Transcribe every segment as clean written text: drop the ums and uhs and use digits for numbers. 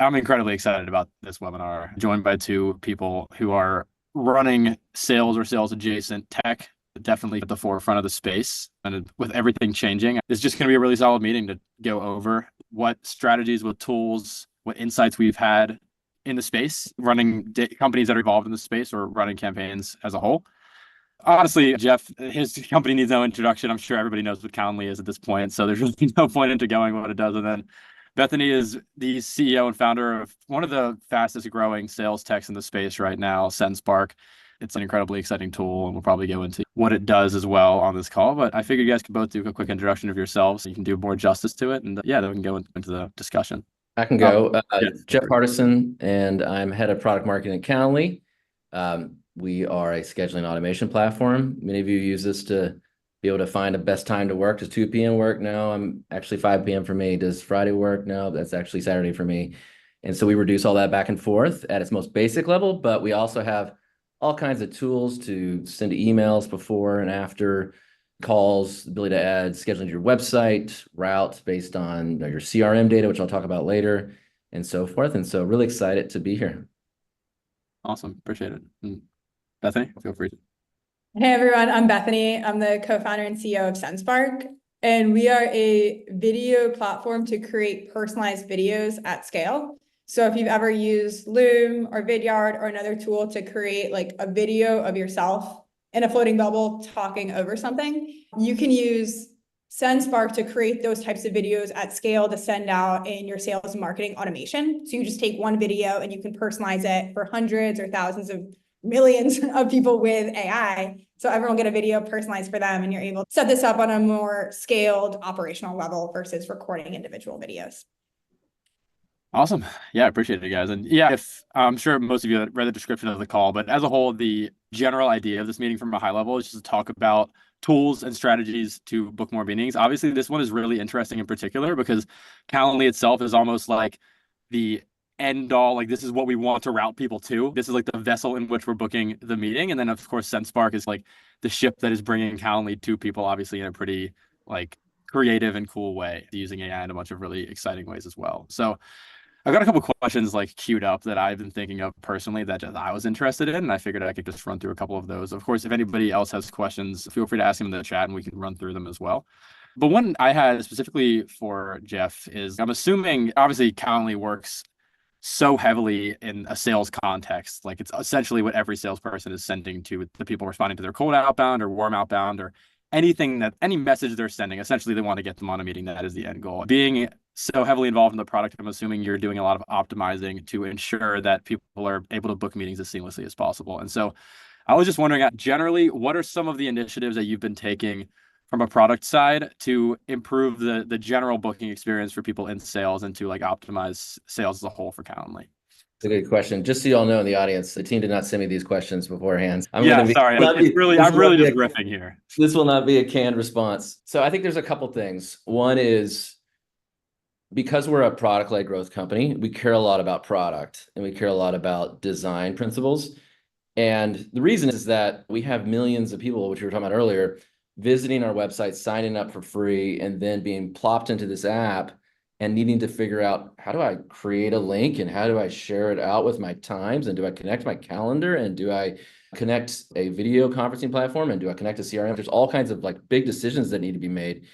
I'm incredibly excited about this webinar, joined by two people who are running sales or sales adjacent tech, definitely at the forefront of the space. And with everything changing, it's just going to be a really solid meeting to go over what strategies, what tools, what insights we've had in the space, running companies that are involved in the space or running campaigns as a whole. Honestly, Jeff, his company needs no introduction. I'm sure everybody knows what Calendly is at this point, so there's really no point into going what it does. And then Bethany is the CEO and founder of one of the fastest growing sales techs in the space right now, Sendspark. It's an incredibly exciting tool, and we'll probably go into what it does as well on this call. But I figured you guys could both do a quick introduction of yourselves so you can do more justice to it. And yeah, then we can go into the discussion. I can go. Yeah. Jeff Hardison, and I'm head of product marketing at Calendly. We are a scheduling automation platform. Many of you use this to be able to find the best time to work. Does 2 p.m. work? No, I'm actually 5 p.m. for me. Does Friday work? No, that's actually Saturday for me. And so we reduce all that back and forth at its most basic level, but we also have all kinds of tools to send emails before and after calls, the ability to add scheduling to your website, routes based on your CRM data, which I'll talk about later, and so forth. And so really excited to be here. Awesome. Appreciate it. Bethany, feel free. Hey everyone, I'm Bethany. I'm the co-founder and CEO of Sendspark, and we are a video platform to create personalized videos at scale. So if you've ever used Loom or Vidyard or another tool to create like a video of yourself in a floating bubble talking over something, you can use Sendspark to create those types of videos at scale to send out in your sales and marketing automation. So you just take one video and you can personalize it for hundreds or thousands of millions of people with AI. So everyone get a video personalized for them, and you're able to set this up on a more scaled operational level versus recording individual videos. Awesome. Yeah, I appreciate it, guys. And yeah, if I'm sure most of you read the description of the call, but as a whole, the general idea of this meeting from a high level is just to talk about tools and strategies to book more meetings. Obviously, this one is really interesting in particular because Calendly itself is almost like the end all, like this is what we want to route people to. This is like the vessel in which we're booking the meeting. And then of course, Sendspark is like the ship that is bringing Calendly to people, obviously in a pretty like creative and cool way, using AI in a bunch of really exciting ways as well. So I've got a couple questions like queued up that I've been thinking of personally that I was interested in, and I figured I could just run through a couple of those. Of course, if anybody else has questions, feel free to ask them in the chat and we can run through them as well. But one I had specifically for Jeff is I'm assuming obviously Calendly works so heavily in a sales context. Like it's essentially what every salesperson is sending to the people responding to their cold outbound or warm outbound or any message they're sending. Essentially, they want to get them on a meeting. That is the end goal. Being so heavily involved in the product, I'm assuming you're doing a lot of optimizing to ensure that people are able to book meetings as seamlessly as possible. And so I was just wondering, generally, what are some of the initiatives that you've been taking from a product side to improve the general booking experience for people in sales and to like optimize sales as a whole for Calendly? It's a good question. Just so you all know in the audience, the team did not send me these questions beforehand. I'm really just riffing here. This will not be a canned response. So I think there's a couple things. One is because we're a product-led growth company, we care a lot about product and we care a lot about design principles. And the reason is that we have millions of people, which we were talking about earlier, visiting our website, signing up for free, and then being plopped into this app and needing to figure out, how do I create a link and how do I share it out with my times? And do I connect my calendar? And do I connect a video conferencing platform? And do I connect a CRM? There's all kinds of like big decisions that need to be made.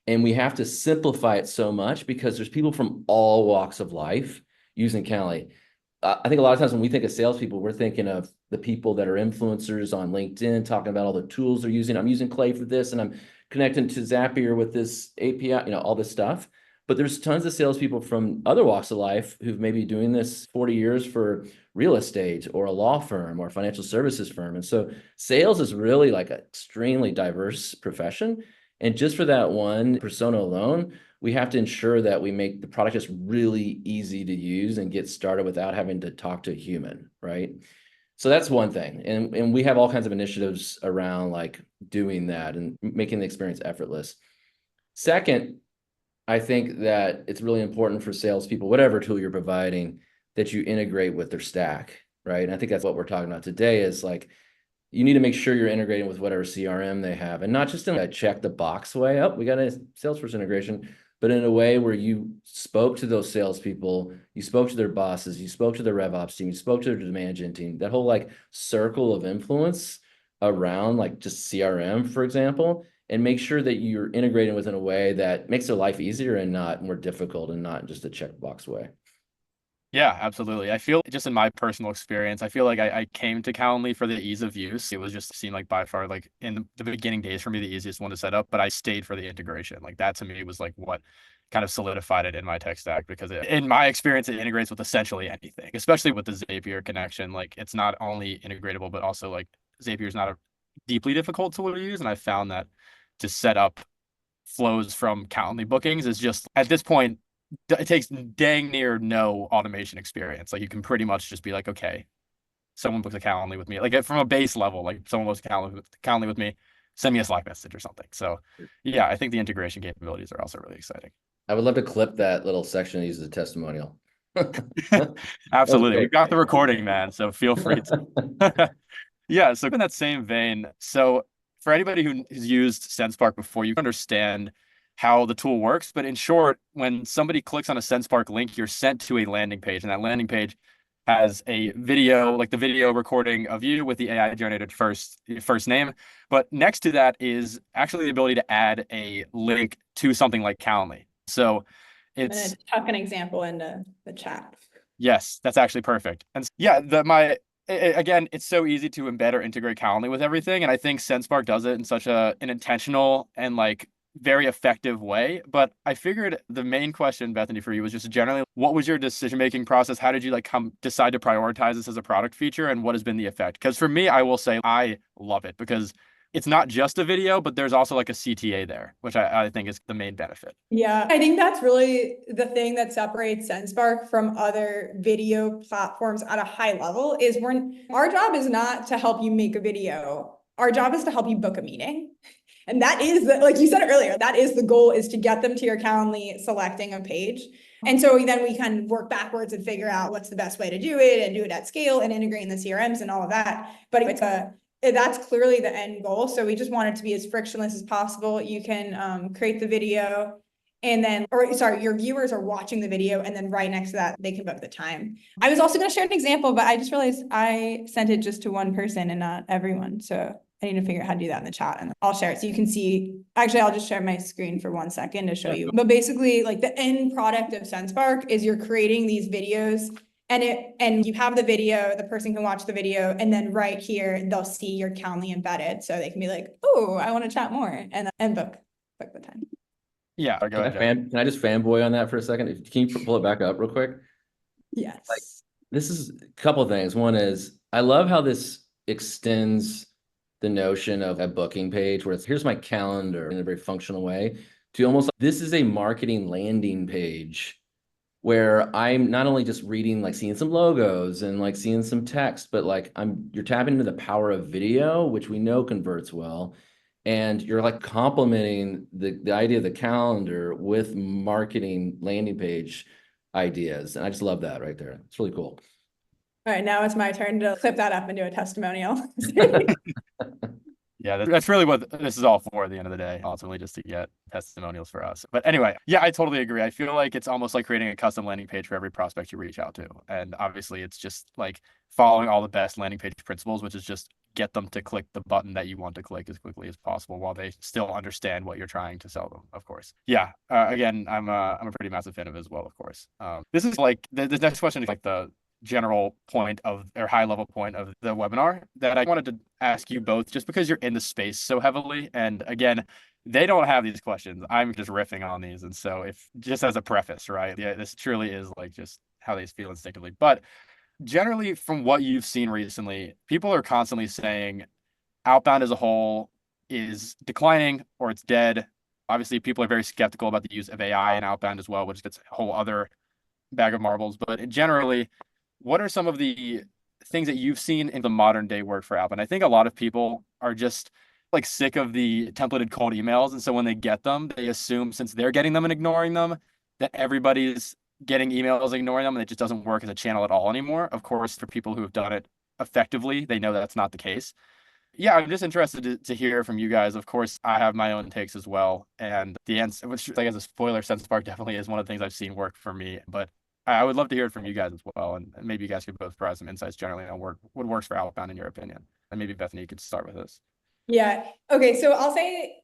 And we have to simplify it so much because there's people from all walks of life using Calendly. I think a lot of times when we think of salespeople, we're thinking of the people that are influencers on LinkedIn, talking about all the tools they're using. I'm using Clay for this, and I'm connecting to Zapier with this API, all this stuff. But there's tons of salespeople from other walks of life who've maybe doing this 40 years for real estate or a law firm or a financial services firm. And so sales is really like an extremely diverse profession. And just for that one persona alone, we have to ensure that we make the product just really easy to use and get started without having to talk to a human, right? So that's one thing. And we have all kinds of initiatives around like doing that and making the experience effortless. Second, I think that it's really important for salespeople, whatever tool you're providing, that you integrate with their stack, right? And I think that's what we're talking about today is like, you need to make sure you're integrating with whatever CRM they have and not just in a check the box way. Oh, we got a Salesforce integration. but in a way where you spoke to those salespeople, you spoke to their bosses, you spoke to their rev ops team, you spoke to their demand gen team, that whole like circle of influence around like just CRM, for example, and make sure that you're integrating within a way that makes their life easier and not more difficult and not just a checkbox way. Yeah, absolutely. I feel just in my personal experience, I feel like I came to Calendly for the ease of use. It was just seemed like by far like in the beginning days for me the easiest one to set up, but I stayed for the integration. Like that to me was like what kind of solidified it in my tech stack because in my experience it integrates with essentially anything, especially with the Zapier connection. Like it's not only integratable, but also like Zapier is not a deeply difficult tool to use, and I found that to set up flows from Calendly bookings is just at this point it takes dang near no automation experience. Like you can pretty much just be like, okay, someone booked a Calendly with me, like from a base level, like someone booked a Calendly with me, send me a Slack message or something. So yeah, I think the integration capabilities are also really exciting. I would love to clip that little section and use as a testimonial. Absolutely. We've got the recording, man. So feel free to. Yeah. So in that same vein, so for anybody who's used Sendspark before, you understand how the tool works. But in short, when somebody clicks on a Sendspark link, you're sent to a landing page, and that landing page has a video, like the video recording of you with the AI generated first name. But next to that is actually the ability to add a link to something like Calendly. So I'm it's gonna tuck an example into the chat. yes, that's actually perfect. And yeah, again, it's so easy to embed or integrate Calendly with everything, and I think Sendspark does it in such an intentional and like very effective way. But I figured the main question, Bethany, for you was just generally, what was your decision-making process? How did you like decide to prioritize this as a product feature, and what has been the effect? Because for me, I will say I love it because it's not just a video, but there's also like a CTA there, which I think is the main benefit. Yeah, I think that's really the thing that separates Sendspark from other video platforms at a high level is our job is not to help you make a video. Our job is to help you book a meeting. And that is, like you said earlier, that is the goal, is to get them to your Calendly selecting a page. And so then we can work backwards and figure out what's the best way to do it and do it at scale and integrate in the CRMs and all of that. But that's clearly the end goal. So we just want it to be as frictionless as possible. You can create the video and then, or sorry, your viewers are watching the video and then right next to that, they can book the time. I was also going to share an example, but I just realized I sent it just to one person and not everyone. So I need to figure out how to do that in the chat and I'll share it. So you can see, actually, I'll just share my screen for 1 second to show you. But basically like the end product of Sendspark is you're creating these videos and you have the video, the person can watch the video, and then right here, they'll see your Calendly embedded. So they can be like, oh, I want to chat more and book the time. Yeah, go ahead. Can I just fanboy on that for a second? Can you pull it back up real quick? Yes. Like, this is a couple of things. One is I love how this extends the notion of a booking page where it's here's my calendar in a very functional way to almost like this is a marketing landing page where I'm not only just reading, like seeing some logos and like seeing some text, but like you're tapping into the power of video, which we know converts well. And you're like complementing the idea of the calendar with marketing landing page ideas. And I just love that right there. It's really cool. All right, now it's my turn to clip that up and do a testimonial. Yeah, that's really what this is all for at the end of the day, ultimately just to get testimonials for us. But anyway, yeah, I totally agree. I feel like it's almost like creating a custom landing page for every prospect you reach out to. And obviously it's just like following all the best landing page principles, which is just get them to click the button that you want to click as quickly as possible while they still understand what you're trying to sell them, of course. Yeah, again, I'm a pretty massive fan of it as well, of course. This is like, the next question is like the general point of or high level point of the webinar that I wanted to ask you both just because you're in the space so heavily. And again, they don't have these questions. I'm just riffing on these. And so if just as a preface, right? Yeah, this truly is like just how they feel instinctively. But generally from what you've seen recently, people are constantly saying outbound as a whole is declining or it's dead. Obviously, people are very skeptical about the use of AI in outbound as well, which gets a whole other bag of marbles. But generally, what are some of the things that you've seen in the modern day work for outbound? I think a lot of people are just like sick of the templated cold emails. And so when they get them, they assume since they're getting them and ignoring them, that everybody's getting emails and ignoring them, and it just doesn't work as a channel at all anymore. Of course, for people who have done it effectively, they know that's not the case. yeah, I'm just interested to hear from you guys. Of course, I have my own takes as well. And the answer, which like as a spoiler, Sendspark definitely is one of the things I've seen work for me. But I would love to hear it from you guys as well. And maybe you guys could both provide some insights generally on what works for outbound in your opinion. And maybe Bethany, you could start with this. Yeah. Okay. So I'll say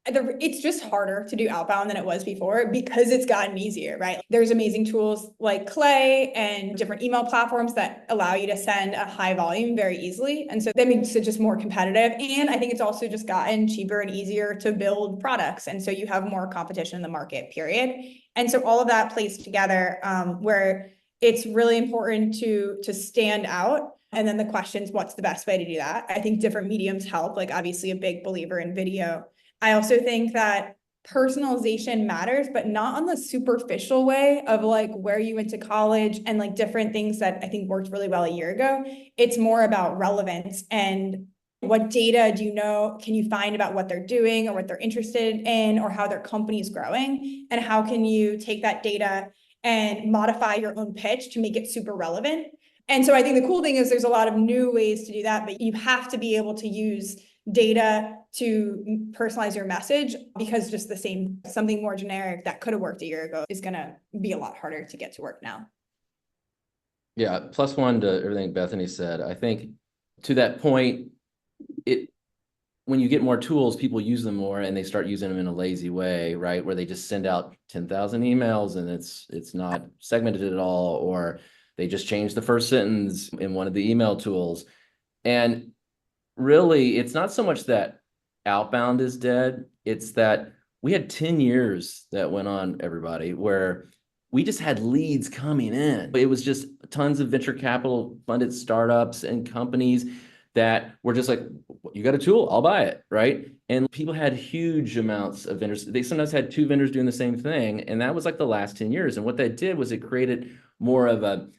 it's just harder to do outbound than it was before because it's gotten easier, right? There's amazing tools like Clay and different email platforms that allow you to send a high volume very easily. And so that makes it just more competitive. And I think it's also just gotten cheaper and easier to build products. And so you have more competition in the market, period. And so all of that plays together where it's really important to stand out. And then the question is, what's the best way to do that? I think different mediums help, like obviously a big believer in video. I also think that personalization matters, but not on the superficial way of like where you went to college and like different things that I think worked really well a year ago. It's more about relevance and what data do you know, can you find about what they're doing or what they're interested in or how their company's growing? And how can you take that data and modify your own pitch to make it super relevant? And so I think the cool thing is there's a lot of new ways to do that, but you have to be able to use data to personalize your message because just something more generic that could have worked a year ago is going to be a lot harder to get to work now. Yeah, plus one to everything Bethany said. I think to that point, when you get more tools, people use them more and they start using them in a lazy way, right? Where they just send out 10,000 emails and it's not segmented at all, or they just change the first sentence in one of the email tools. And really, it's not so much that outbound is dead. It's that we had 10 years that went on, everybody, where we just had leads coming in. It was just tons of venture capital funded startups and companies that were just like, you got a tool, I'll buy it, right? And people had huge amounts of vendors. They sometimes had two vendors doing the same thing. And that was like the last 10 years. And what that did was it created more of an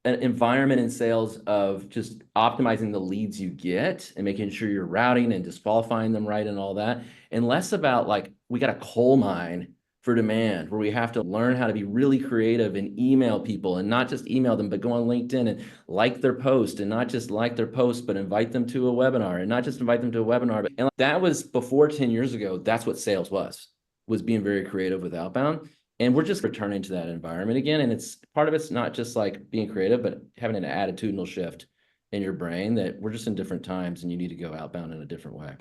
environment in sales of just optimizing the leads you get and making sure you're routing and disqualifying them right and all that. And less about like, we got a coal mine for demand where we have to learn how to be really creative and email people and not just email them, but go on LinkedIn and like their post and not just like their post, but invite them to a webinar and not just invite them to a webinar. But and that was before 10 years ago. That's what sales was being very creative with outbound. And we're just returning to that environment again. And it's part of it's not just like being creative, but having an attitudinal shift in your brain that we're just in different times and you need to go outbound in a different way.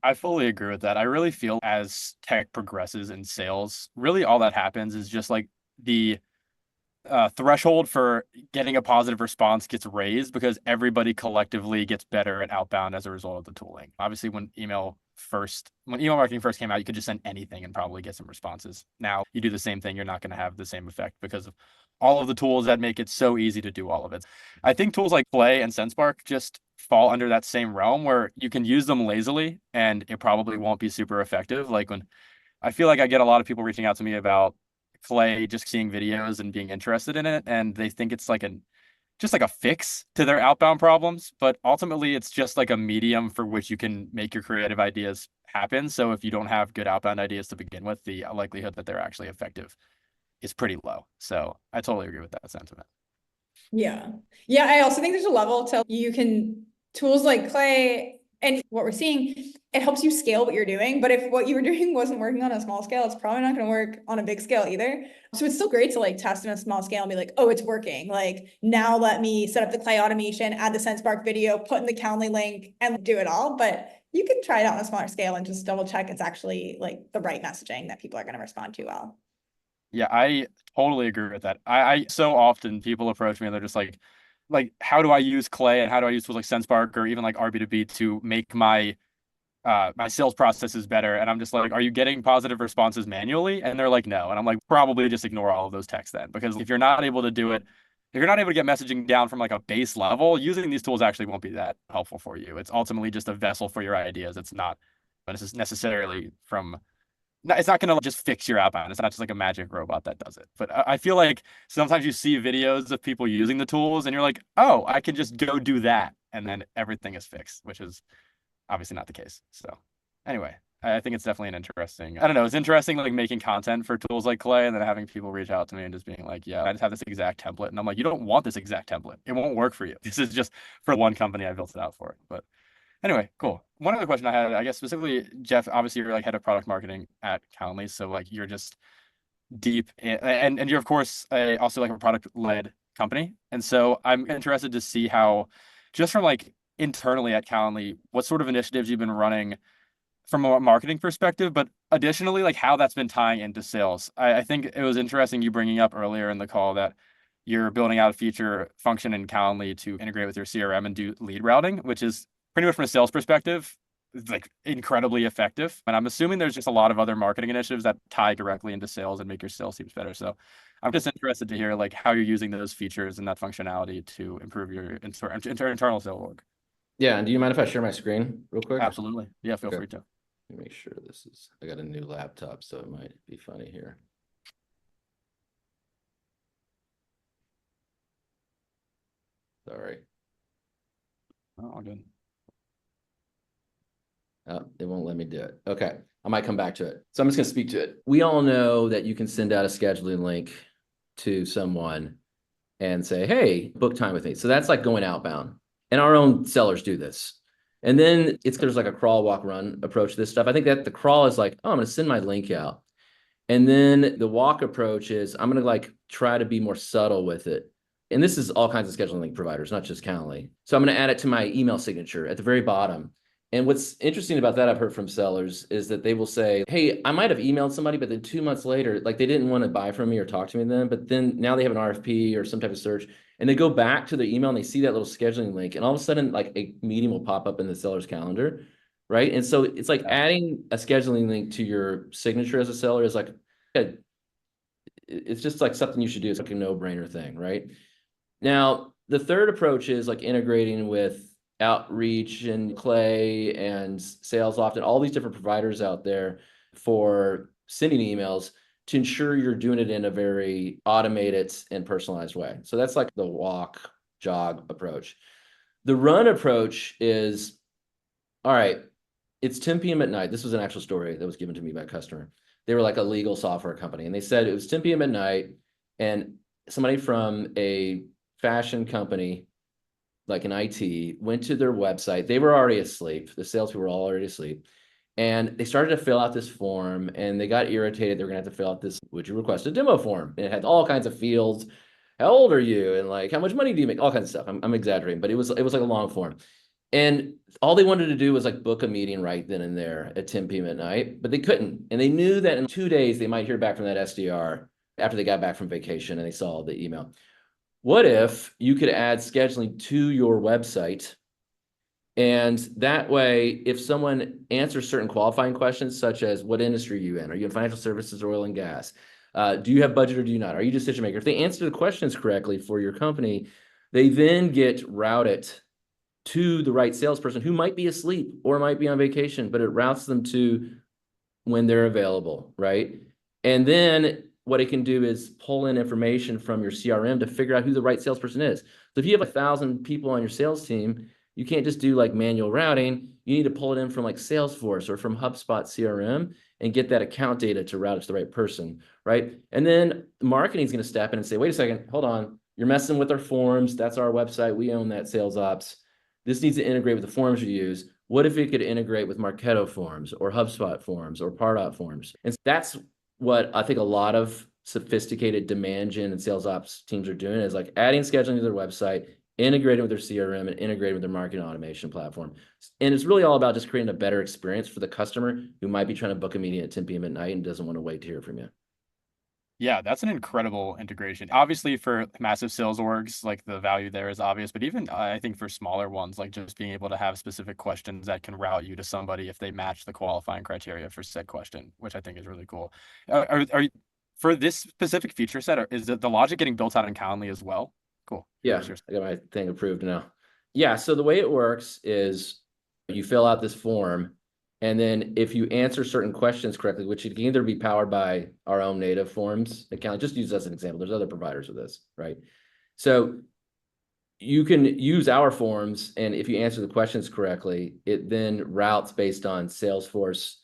I fully agree with that. I really feel as tech progresses in sales, really all that happens is just like the threshold for getting a positive response gets raised because everybody collectively gets better at outbound as a result of the tooling. Obviously, when email marketing first came out, you could just send anything and probably get some responses. Now you do the same thing, you're not going to have the same effect because of all of the tools that make it so easy to do all of it. I think tools like Play and Sendspark just fall under that same realm where you can use them lazily and it probably won't be super effective. Like when I feel like I get a lot of people reaching out to me about Clay, just seeing videos and being interested in it, and they think it's like just like a fix to their outbound problems, but ultimately it's just like a medium for which you can make your creative ideas happen. So if you don't have good outbound ideas to begin with, the likelihood that they're actually effective is pretty low. So I totally agree with that sentiment. Yeah. Yeah. I also think there's a level to tools like Clay and what we're seeing, it helps you scale what you're doing. But if what you were doing wasn't working on a small scale, it's probably not going to work on a big scale either. So it's still great to like test on a small scale and be like, oh, it's working. Like now let me set up the Clay automation, add the Sendspark video, put in the Calendly link and do it all. But you can try it out on a smaller scale and just double check it's actually like the right messaging that people are going to respond to well. Yeah, I totally agree with that. I so often people approach me and they're just like, how do I use Clay and how do I use tools like Sendspark or even like RB2B to make my sales processes better? And I'm just like, are you getting positive responses manually? And they're like, no. And I'm like, probably just ignore all of those texts then, because if you're not able to do it, if you're not able to get messaging down from like a base level, using these tools actually won't be that helpful for you. It's ultimately just a vessel for your ideas. It's not, but it's just necessarily from it's not going to just fix your outbound. It's not just like a magic robot that does it. But I feel like sometimes you see videos of people using the tools and you're like, oh, I can just go do that. And then everything is fixed, which is obviously not the case. So anyway, I think it's definitely I don't know. It's interesting like making content for tools like Clay and then having people reach out to me and just being like, yeah, I just have this exact template. And I'm like, you don't want this exact template. It won't work for you. This is just for one company I built it out for. But Anyway, cool. One other question I had, I guess specifically, Jeff, obviously you're like head of product marketing at Calendly. So like you're just deep in, and you're of course also like a product led company. And so I'm interested to see how, just from like internally at Calendly, what sort of initiatives you've been running from a marketing perspective, but additionally, like how that's been tying into sales. I think it was interesting you bringing up earlier in the call that you're building out a feature function in Calendly to integrate with your CRM and do lead routing, which is pretty much from a sales perspective, like incredibly effective. And I'm assuming there's just a lot of other marketing initiatives that tie directly into sales and make your sales teams better. So I'm just interested to hear like how you're using those features and that functionality to improve your internal sales work. Yeah, and do you mind if I share my screen real quick? Absolutely. Yeah, feel Okay. free to. Let me make sure this is, I got a new laptop, so it might be funny here. Sorry. Oh, all good. It won't let me do it. Okay, I might come back to it. So I'm just going to speak to it. We all know that you can send out a scheduling link to someone and say, hey, book time with me. So that's like going outbound. And our own sellers do this. And then there's like a crawl, walk, run approach to this stuff. I think that the crawl is like, oh, I'm going to send my link out. And then the walk approach is I'm going to like try to be more subtle with it. And this is all kinds of scheduling link providers, not just Calendly. So I'm going to add it to my email signature at the very bottom. And what's interesting about that, I've heard from sellers, is that they will say, hey, I might have emailed somebody, but then 2 months later, like they didn't want to buy from me or talk to me then, but then now they have an RFP or some type of search, and they go back to their email and they see that little scheduling link, and all of a sudden, like a meeting will pop up in the seller's calendar, right? And so it's like adding a scheduling link to your signature as a seller is like, it's just like something you should do. It's like a no-brainer thing, right? Now, the third approach is like integrating with Outreach and Clay and SalesLoft and all these different providers out there for sending emails to ensure you're doing it in a very automated and personalized way. So that's like the walk, jog approach. The run approach is, all right, it's 10 p.m. at night. This was an actual story that was given to me by a customer. They were like a legal software company, and they said it was 10 p.m. at night, and somebody from a fashion company, like an IT, went to their website. They were already asleep. The salespeople were all already asleep. And they started to fill out this form, and they got irritated. They were going to have to fill out this, would you request a demo form? And it had all kinds of fields. How old are you? And like, how much money do you make? All kinds of stuff. I'm exaggerating, but it was like a long form. And all they wanted to do was like book a meeting right then and there at 10 p.m. at night, but they couldn't. And they knew that in 2 days, they might hear back from that SDR after they got back from vacation and they saw the email. What if you could add scheduling to your website? And that way, if someone answers certain qualifying questions, such as what industry are you in? Are you in financial services or oil and gas? Do you have budget or do you not? Are you a decision maker? If they answer the questions correctly for your company, they then get routed to the right salesperson who might be asleep or might be on vacation, but it routes them to when they're available, right? And then what it can do is pull in information from your CRM to figure out who the right salesperson is. So if you have 1,000 people on your sales team, you can't just do like manual routing. You need to pull it in from like Salesforce or from HubSpot CRM and get that account data to route it to the right person, right? And then marketing is going to step in and say, wait a second, hold on. You're messing with our forms. That's our website. We own that sales ops. This needs to integrate with the forms you use. What if it could integrate with Marketo forms or HubSpot forms or Pardot forms? And that's what I think a lot of sophisticated demand gen and sales ops teams are doing, is like adding scheduling to their website, integrating with their CRM, and integrating with their marketing automation platform. And it's really all about just creating a better experience for the customer who might be trying to book a meeting at 10 p.m. at night and doesn't want to wait to hear from you. Yeah, that's an incredible integration. Obviously, for massive sales orgs, like the value there is obvious, but even I think for smaller ones, like just being able to have specific questions that can route you to somebody if they match the qualifying criteria for said question, which I think is really cool. For this specific feature set, is the logic getting built out in Calendly as well? Cool. Yeah, I got my thing approved now. Yeah, so the way it works is you fill out this form, and then if you answer certain questions correctly, which it can either be powered by our own native forms account, just use as an example. There's other providers of this, right? So you can use our forms, and if you answer the questions correctly, it then routes based on Salesforce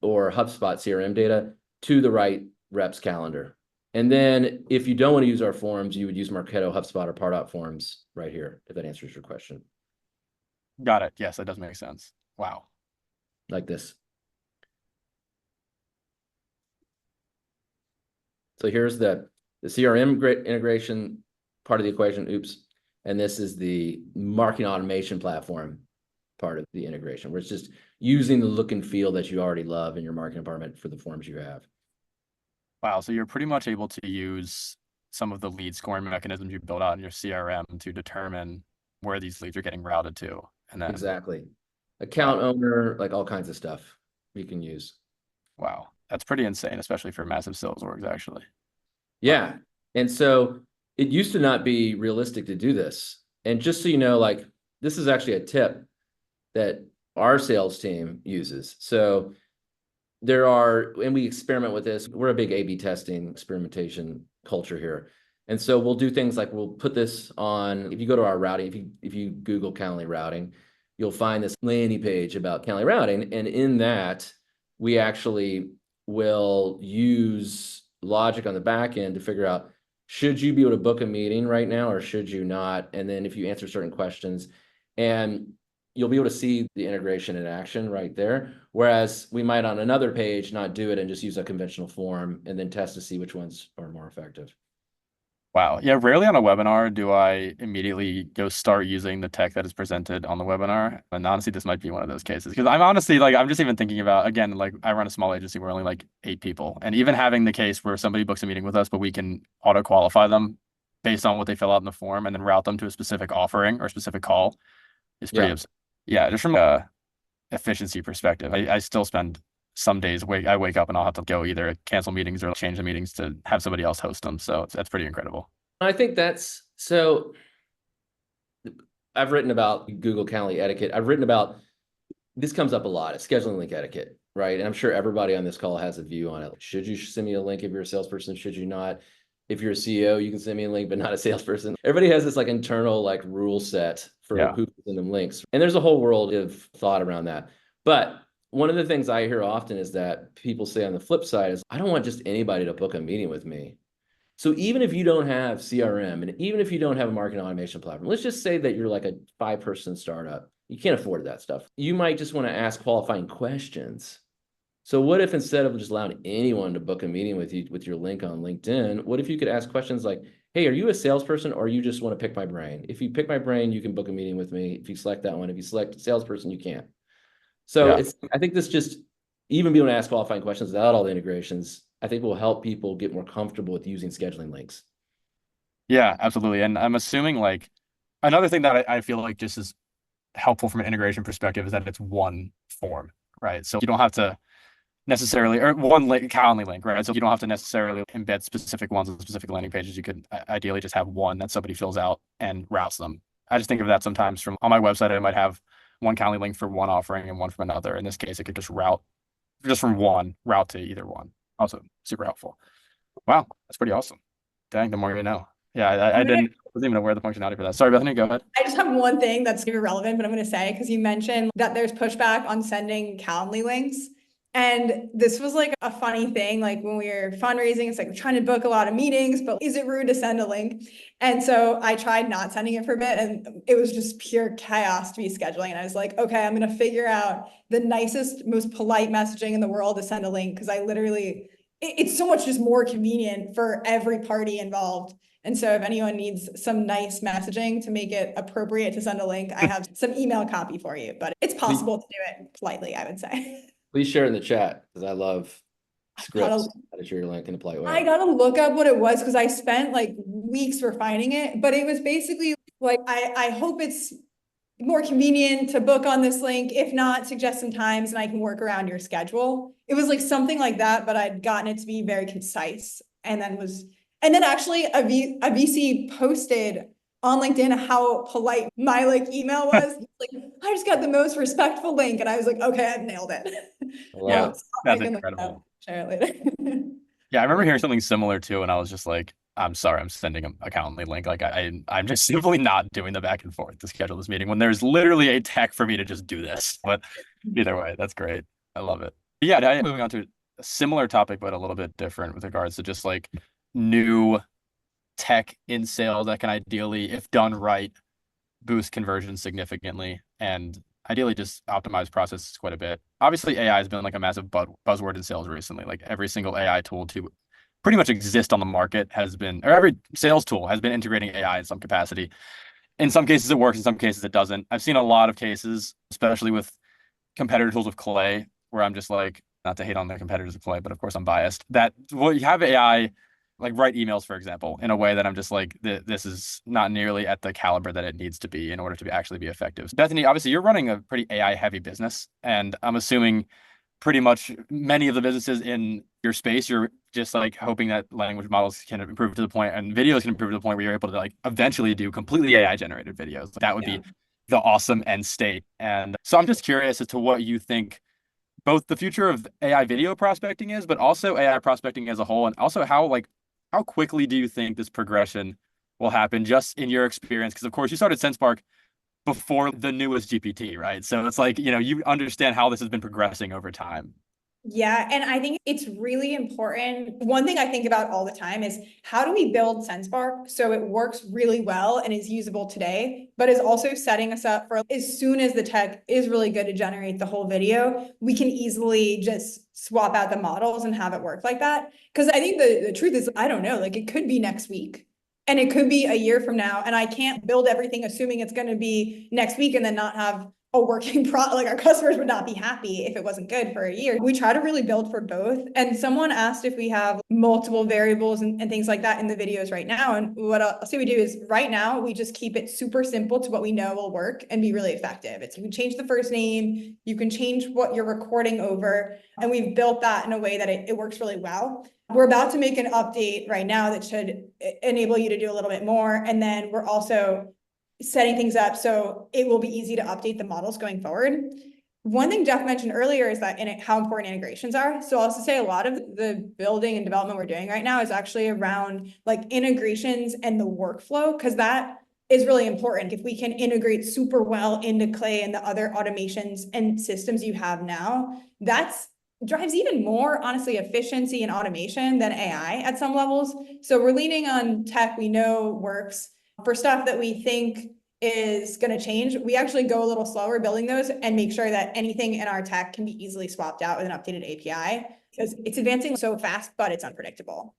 or HubSpot CRM data to the right rep's calendar. And then if you don't want to use our forms, you would use Marketo, HubSpot, or Pardot forms right here, if that answers your question. Got it. Yes, that does make sense. Wow. like this. So here's the CRM integration part of the equation. Oops. And this is the marketing automation platform part of the integration, where it's just using the look and feel that you already love in your marketing department for the forms you have. Wow. So you're pretty much able to use some of the lead scoring mechanisms you built out in your CRM to determine where these leads are getting routed to. And then, Exactly. Account owner, like all kinds of stuff we can use. wow, that's pretty insane, especially for massive sales orgs, actually. Yeah. And so it used to not be realistic to do this. And just so you know, like this is actually a tip that our sales team uses. So there are, and we experiment with this. We're a big A/B testing experimentation culture here. And so we'll do things like we'll put this on, if you go to our routing, if you Google Calendly routing, you'll find this landing page about Calendly routing. And in that, we actually will use logic on the back end to figure out, should you be able to book a meeting right now or should you not? And then if you answer certain questions, and you'll be able to see the integration in action right there. Whereas we might on another page not do it and just use a conventional form and then test to see which ones are more effective. Wow. Yeah, rarely on a webinar do I immediately go start using the tech that is presented on the webinar. And honestly, this might be one of those cases because I'm honestly like, I'm just even thinking about, again, like I run a small agency, we're only like 8 people. And even having the case where somebody books a meeting with us, but we can auto qualify them based on what they fill out in the form and then route them to a specific offering or specific call is pretty, yeah, just from a efficiency perspective. I still spend some days I wake up and I'll have to go either cancel meetings or change the meetings to have somebody else host them. So that's pretty incredible. I think that's, so I've written about Google Calendly etiquette. I've written about, this comes up a lot, it's scheduling link etiquette, right? And I'm sure everybody on this call has a view on it. Should you send me a link if you're a salesperson? Should you not? If you're a CEO, you can send me a link, but not a salesperson. Everybody has this like internal like rule set for who can send them links. And there's a whole world of thought around that. But one of the things I hear often is that people say on the flip side is, I don't want just anybody to book a meeting with me. So even if you don't have CRM and even if you don't have a marketing automation platform, let's just say that you're like a 5-person startup. You can't afford that stuff. You might just want to ask qualifying questions. So what if instead of just allowing anyone to book a meeting with you with your link on LinkedIn, what if you could ask questions like, hey, are you a salesperson or you just want to pick my brain? If you pick my brain, you can book a meeting with me. If you select that one, if you select salesperson, you can't. So I think this just, even being able to ask qualifying questions without all the integrations, I think will help people get more comfortable with using scheduling links. Yeah, absolutely. And I'm assuming like another thing that I feel like just is helpful from an integration perspective is that it's one form, right? So you don't have to necessarily, or one link, Calendly link, right? So you don't have to necessarily embed specific ones on specific landing pages. You could ideally just have one that somebody fills out and routes them. I just think of that sometimes from on my website, I might have one Calendly link for one offering and one from another. In this case, it could just route just from one route to either one. Also super helpful. Wow, that's pretty awesome. Dang, the more you know. Yeah, wasn't even aware of the functionality for that. Sorry, Bethany, go ahead. I just have one thing that's irrelevant, but I'm going to say, because you mentioned that there's pushback on sending Calendly links. And this was like a funny thing, like when we were fundraising, it's like we're trying to book a lot of meetings, but is it rude to send a link? And so I tried not sending it for a bit and it was just pure chaos to be scheduling. And I was like, okay, I'm going to figure out the nicest, most polite messaging in the world to send a link. Cause I literally, it's so much just more convenient for every party involved. And so if anyone needs some nice messaging to make it appropriate to send a link, I have some email copy for you, but it's possible to do it politely, I would say. Please share in the chat because I love scripts. How to share your link in a polite way. I gotta look up what it was because I spent like weeks refining it, but it was basically like, I hope it's more convenient to book on this link. If not, suggest some times and I can work around your schedule. It was like something like that, but I'd gotten it to be very concise and then actually a VC posted on LinkedIn how polite my like email was. Like, I just got the most respectful link. And I was like, okay, I've nailed it. Yeah, that's incredible. Share it later. Yeah, I remember hearing something similar too, and I was just like, I'm sorry, I'm sending a Calendly link. Like I'm just simply not doing the back and forth to schedule this meeting when there's literally a tech for me to just do this. But either way, that's great. I love it. Yeah, moving on to a similar topic, but a little bit different with regards to just like new tech in sales that can ideally, if done right, boost conversion significantly. and ideally just optimize processes quite a bit. Obviously, AI has been like a massive buzzword in sales recently. Like every single AI tool to pretty much exist on the market has been, or every sales tool has been integrating AI in some capacity. In some cases, it works. In some cases, it doesn't. I've seen a lot of cases, especially with competitor tools of Clay, where I'm just like, not to hate on the competitors of Clay, but of course I'm biased, that well, you have AI like write emails, for example, in a way that I'm just like, this is not nearly at the caliber that it needs to be in order to actually be effective. So Bethany, obviously you're running a pretty AI heavy business, and I'm assuming pretty much many of the businesses in your space, you're just like hoping that language models can improve to the point and videos can improve to the point where you're able to like eventually do completely AI generated videos. That would be the awesome end state. And so I'm just curious as to what you think both the future of AI video prospecting is, but also AI prospecting as a whole, and also how quickly do you think this progression will happen just in your experience? Because of course you started Sendspark before the newest GPT, right? So it's like, you understand how this has been progressing over time. Yeah, and I think it's really important. One thing I think about all the time is how do we build Sendspark so it works really well and is usable today, but is also setting us up for as soon as the tech is really good to generate the whole video, we can easily just swap out the models and have it work like that. Because I think the truth is, I don't know, like it could be next week and it could be a year from now, and I can't build everything assuming it's going to be next week and then not have a working like our customers would not be happy if it wasn't good for a year. We try to really build for both. And someone asked if we have multiple variables and things like that in the videos right now. And what I'll say we do is right now, we just keep it super simple to what we know will work and be really effective. It's you can change the first name, you can change what you're recording over, and we've built that in a way that it works really well. We're about to make an update right now that should enable you to do a little bit more. And then we're also setting things up so it will be easy to update the models going forward. One thing Jeff mentioned earlier is that how important integrations are. So I'll also say a lot of the building and development we're doing right now is actually around like integrations and the workflow, because that is really important. If we can integrate super well into Clay and the other automations and systems you have now, that's drives even more, honestly, efficiency and automation than AI at some levels. So we're leaning on tech we know works. For stuff that we think is going to change, we actually go a little slower building those and make sure that anything in our tech can be easily swapped out with an updated API, because it's advancing so fast, but it's unpredictable.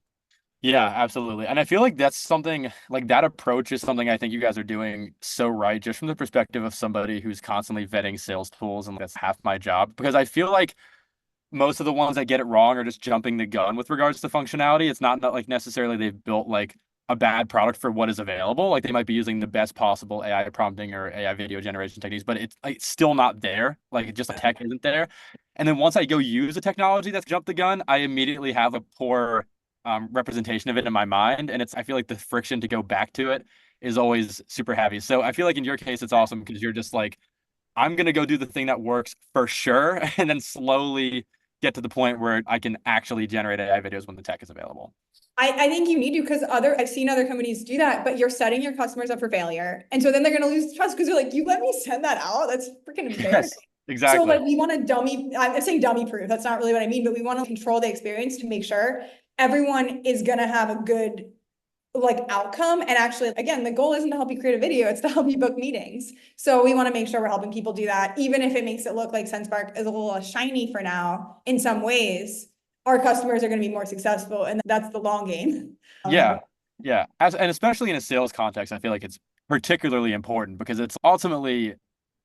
Yeah, absolutely. And I feel like that's something like that approach is something I think you guys are doing so right, just from the perspective of somebody who's constantly vetting sales tools, and that's half my job, because I feel like most of the ones that get it wrong are just jumping the gun with regards to functionality. It's not like necessarily they've built like a bad product for what is available. Like they might be using the best possible AI prompting or AI video generation techniques, but it's like still not there. Like just the tech isn't there. And then once I go use a technology that's jumped the gun, I immediately have a poor representation of it in my mind. And I feel like the friction to go back to it is always super heavy. So I feel like in your case, it's awesome because you're just like, I'm going to go do the thing that works for sure. And then slowly get to the point where I can actually generate AI videos when the tech is available. I think you need to, because I've seen other companies do that, but you're setting your customers up for failure. And so then they're going to lose trust because they're like, you let me send that out? That's freaking embarrassing. Yes, exactly. So like we want to I'm saying dummy proof. That's not really what I mean, but we want to control the experience to make sure everyone is going to have a good like outcome. And actually, again, the goal isn't to help you create a video, it's to help you book meetings. So we want to make sure we're helping people do that, even if it makes it look like Sendspark is a little shiny for now in some ways. Our customers are going to be more successful, and that's the long game. Yeah. And especially in a sales context, I feel like it's particularly important because it's ultimately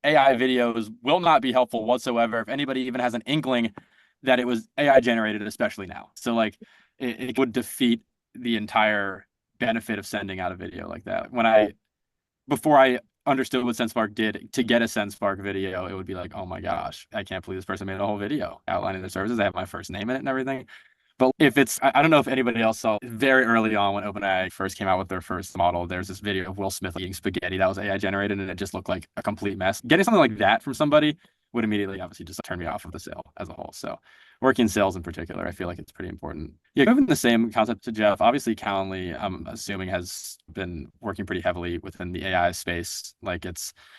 AI videos will not be helpful whatsoever if anybody even has an inkling that it was AI generated, especially now. So like it would defeat the entire benefit of sending out a video like that. Before I understood what Sendspark did to get a Sendspark video, it would be like, oh my gosh, I can't believe this person made a whole video outlining their services. They have my first name in it and everything. But if I don't know if anybody else saw very early on when OpenAI first came out with their first model, there's this video of Will Smith eating spaghetti that was AI generated and it just looked like a complete mess. Getting something like that from somebody would immediately obviously just turn me off of the sale as a whole. So working sales in particular, I feel like it's pretty important. Yeah, given the same concept to Jeff, obviously Calendly, I'm assuming has been working pretty heavily within the AI space.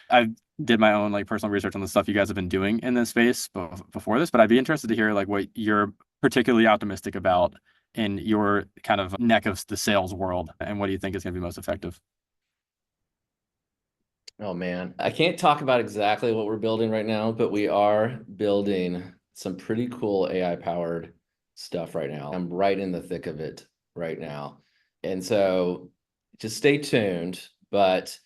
I did my own like personal research on the stuff you guys have been doing in this space before this, but I'd be interested to hear like what you're particularly optimistic about in your kind of neck of the sales world, and what do you think is going to be most effective? Oh man, I can't talk about exactly what we're building right now, but we are building some pretty cool AI powered stuff right now. I'm right in the thick of it right now. And so just stay tuned, but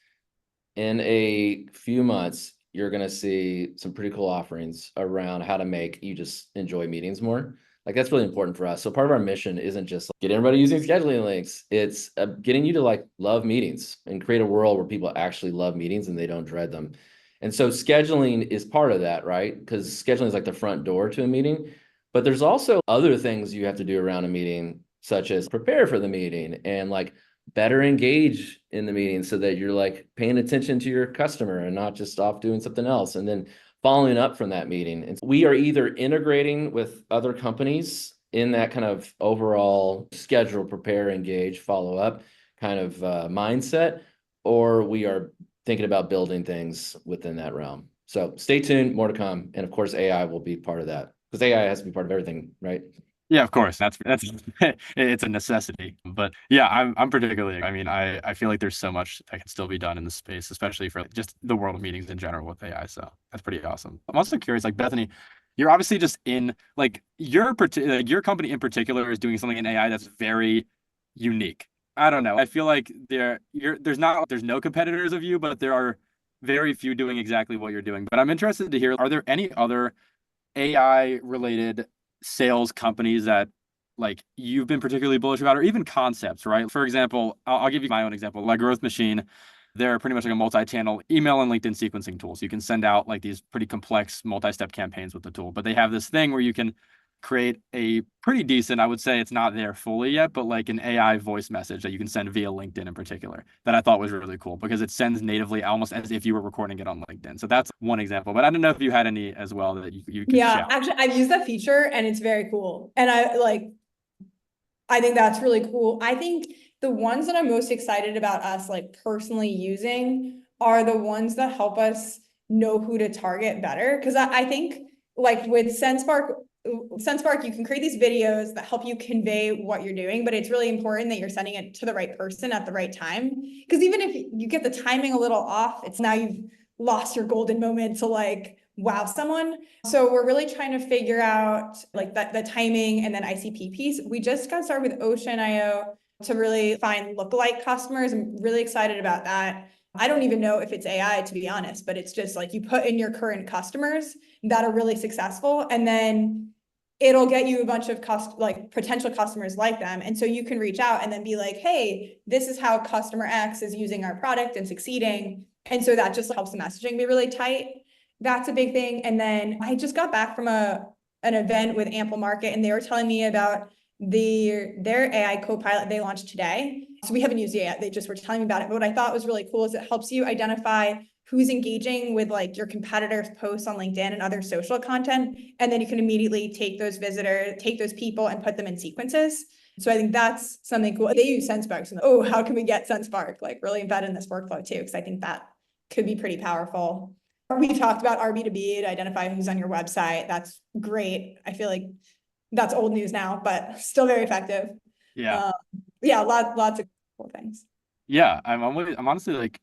in a few months, you're going to see some pretty cool offerings around how to make you just enjoy meetings more. Like that's really important for us. So part of our mission isn't just get everybody using scheduling links. It's getting you to like love meetings and create a world where people actually love meetings and they don't dread them. And so scheduling is part of that, right? Because scheduling is like the front door to a meeting. But there's also other things you have to do around a meeting, such as prepare for the meeting and like better engage in the meeting so that you're like paying attention to your customer and not just off doing something else. And then following up from that meeting. And we are either integrating with other companies in that kind of overall schedule, prepare, engage, follow up kind of mindset, or we are thinking about building things within that realm. So stay tuned, more to come. And of course, AI will be part of that because AI has to be part of everything, right? Yeah, of course. That's it's a necessity. But yeah, I'm particularly, I mean, I feel like there's so much that can still be done in the space, especially for just the world of meetings in general with AI. So that's pretty awesome. I'm also curious, like Bethany, you're obviously just in like your company in particular is doing something in AI that's very unique. I don't know. I feel like there's no competitors of you, but there are very few doing exactly what you're doing. But I'm interested to hear, are there any other AI related sales companies that like you've been particularly bullish about, or even concepts, right? For example, I'll give you my own example. Like Growth Machine, they're pretty much like a multi-channel email and LinkedIn sequencing tool. So you can send out like these pretty complex multi-step campaigns with the tool. But they have this thing where you can create a pretty decent, I would say it's not there fully yet, but like an AI voice message that you can send via LinkedIn in particular that I thought was really cool because it sends natively almost as if you were recording it on LinkedIn. So that's one example, but I don't know if you had any as well that you could Yeah, shout. actually, I've used that feature and it's very cool. And I think that's really cool. I think the ones that I'm most excited about us like personally using are the ones that help us know who to target better. Cause I think like with Sendspark, you can create these videos that help you convey what you're doing, but it's really important that you're sending it to the right person at the right time. Cause even if you get the timing a little off, it's now you've lost your golden moment to like wow someone. So we're really trying to figure out like the timing and then ICP piece. We just got started with Ocean.io to really find lookalike customers. I'm really excited about that. I don't even know if it's AI to be honest, but it's just like you put in your current customers that are really successful and then it'll get you a bunch of like potential customers like them. And so you can reach out and then be like, hey, this is how customer X is using our product and succeeding. And so that just helps the messaging be really tight. That's a big thing. And then I just got back from an event with Ample Market and they were telling me about their AI co-pilot they launched today. So we haven't used it yet. They just were telling me about it. But what I thought was really cool is it helps you identify who's engaging with like your competitors' posts on LinkedIn and other social content. And then you can immediately take those people and put them in sequences. So I think that's something cool. They use Sendspark. So, oh, how can we get Sendspark like really embedded in this workflow too? Because I think that could be pretty powerful. We talked about RB2B to identify who's on your website. That's great. I feel like that's old news now, but still very effective. Yeah. Yeah, lots of cool things. Yeah. I'm honestly like,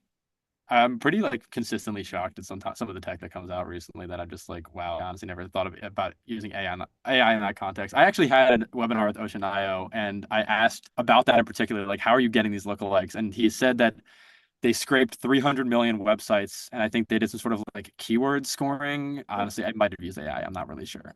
I'm pretty like consistently shocked at some of the tech that comes out recently that I'm just like, wow, I honestly never thought about using AI in that context. I actually had a webinar with Ocean.io and I asked about that in particular, like, how are you getting these lookalikes? And he said that they scraped 300 million websites, and I think they did some sort of like keyword scoring. Honestly, I might have used AI. I'm not really sure.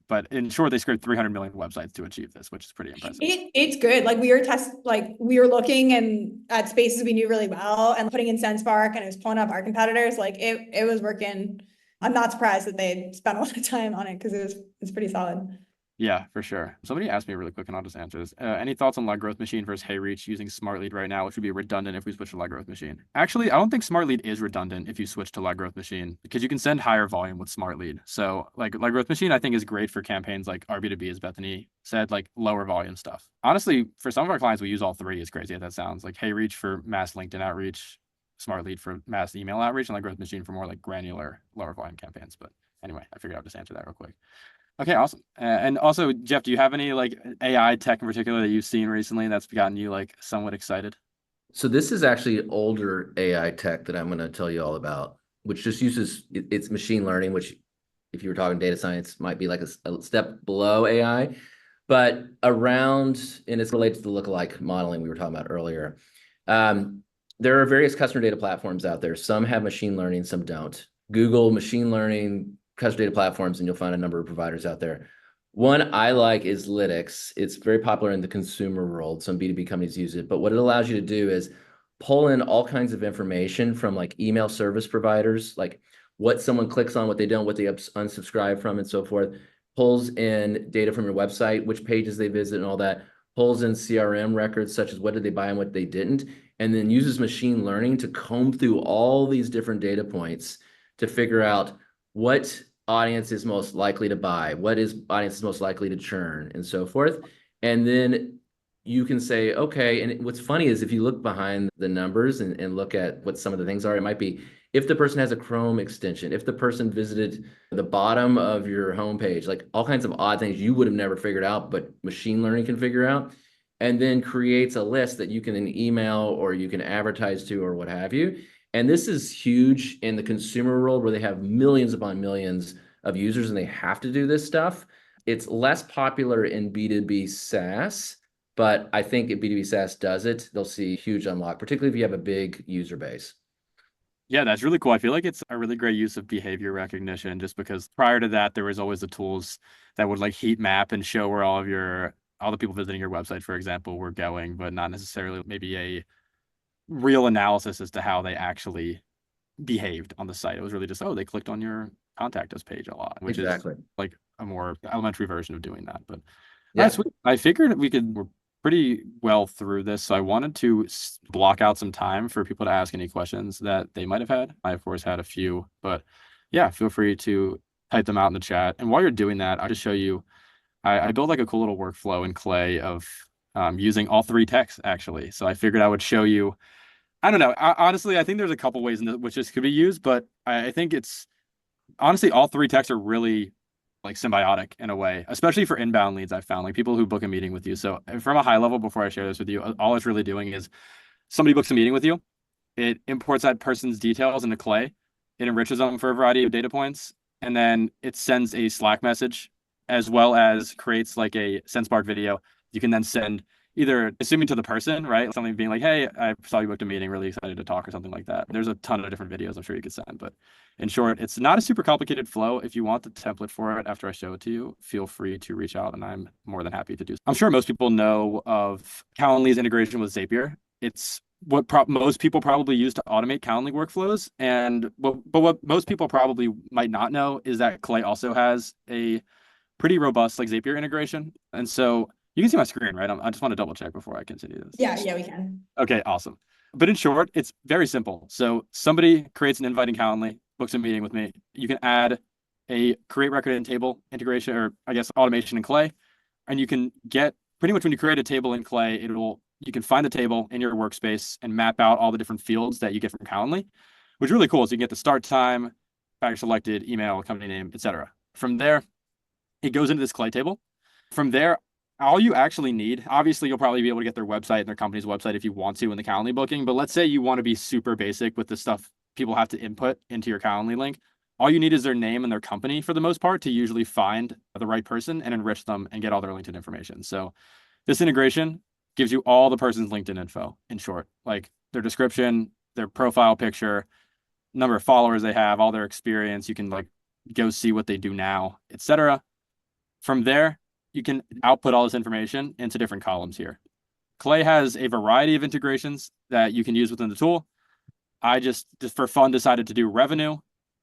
But in short, they scraped 300 million websites to achieve this, which is pretty impressive. It's good. Like we were looking and at spaces we knew really well and putting in Sendspark and it was pulling up our competitors. Like it was working. I'm not surprised that they spent a lot of time on it because it's pretty solid. Yeah, for sure. Somebody asked me really quick, and I'll just answer this. Any thoughts on Live Growth Machine versus HeyReach using Smart Lead right now, which would be redundant if we switch to Live Growth Machine? Actually, I don't think Smart Lead is redundant if you switch to Live Growth Machine because you can send higher volume with Smart Lead. So, like Live Growth Machine, I think is great for campaigns like RB2B, as Bethany said, like lower volume stuff. Honestly, for some of our clients, we use all three. As crazy as that sounds, like HeyReach for mass LinkedIn outreach, Smart Lead for mass email outreach, and Live Growth Machine for more like granular, lower volume campaigns. But anyway, I figured I'd just answer that real quick. Okay, awesome. And also, Jeff, do you have any like AI tech in particular that you've seen recently that's gotten you like somewhat excited? So this is actually older AI tech that I'm going to tell you all about, which just uses it's machine learning, which if you were talking data science might be like a step below AI, but around, and it's related to the lookalike modeling we were talking about earlier. There are various customer data platforms out there. Some have machine learning, some don't. Google machine learning customer data platforms, and you'll find a number of providers out there. One I like is Lytics. It's very popular in the consumer world. Some B2B companies use it, but what it allows you to do is pull in all kinds of information from like email service providers, like what someone clicks on, what they don't, what they unsubscribe from, and so forth. Pulls in data from your website, which pages they visit and all that. Pulls in CRM records, such as what did they buy and what they didn't, and then uses machine learning to comb through all these different data points to figure out what audience is most likely to buy, what is audience is most likely to churn, and so forth. And then you can say, okay, and what's funny is if you look behind the numbers and look at what some of the things are, it might be if the person has a Chrome extension, if the person visited the bottom of your homepage, like all kinds of odd things you would have never figured out, but machine learning can figure out, and then creates a list that you can email or you can advertise to or what have you. And this is huge in the consumer world where they have millions upon millions of users and they have to do this stuff. It's less popular in B2B SaaS, but I think if B2B SaaS does it, they'll see a huge unlock, particularly if you have a big user base. Yeah, that's really cool. I feel like it's a really great use of behavior recognition just because prior to that, there was always the tools that would like heat map and show where all the people visiting your website, for example, were going, but not necessarily maybe a real analysis as to how they actually behaved on the site. It was really just, oh, they clicked on your contact us page a lot, which Exactly. is like a more elementary version of doing that. But Yeah. sweet. I figured we're pretty well through this. So I wanted to block out some time for people to ask any questions that they might have had. I, of course, had a few, but yeah, feel free to type them out in the chat. And while you're doing that, I'll just show you, I built like a cool little workflow in Clay of using all three texts actually. So I figured I would show you, I don't know. Honestly, I think there's a couple ways in which this could be used, but I think it's honestly all three texts are really like symbiotic in a way, especially for inbound leads. I've found like people who book a meeting with you. So from a high level, before I share this with you, all it's really doing is somebody books a meeting with you. It imports that person's details into Clay. It enriches them for a variety of data points. And then it sends a Slack message as well as creates like a Sendspark video. You can then send either assuming to the person, right? Something being like, hey, I saw you booked a meeting, really excited to talk or something like that. There's a ton of different videos I'm sure you could send, but in short, it's not a super complicated flow. If you want the template for it after I show it to you, feel free to reach out and I'm more than happy to do so. I'm sure most people know of Calendly's integration with Zapier. It's what most people probably use to automate Calendly workflows. And what most people probably might not know is that Clay also has a pretty robust like Zapier integration. And so you can see my screen, right? I just want to double check before I continue this. Yeah, we can. Okay, awesome. But in short, it's very simple. So somebody creates an invite in Calendly, books a meeting with me. You can add a create record and table integration, or I guess automation in Clay. And you can get pretty much when you create a table in Clay, you can find the table in your workspace and map out all the different fields that you get from Calendly, which is really cool. So you can get the start time, factor selected, email, company name, etc. From there, it goes into this Clay table. From there, all you actually need, obviously, you'll probably be able to get their website and their company's website if you want to in the Calendly booking. But let's say you want to be super basic with the stuff people have to input into your Calendly link. All you need is their name and their company for the most part to usually find the right person and enrich them and get all their LinkedIn information. So this integration gives you all the person's LinkedIn info in short, like their description, their profile picture, number of followers they have, all their experience. You can like go see what they do now, etc. From there, you can output all this information into different columns here. Clay has a variety of integrations that you can use within the tool. I just for fun decided to do revenue,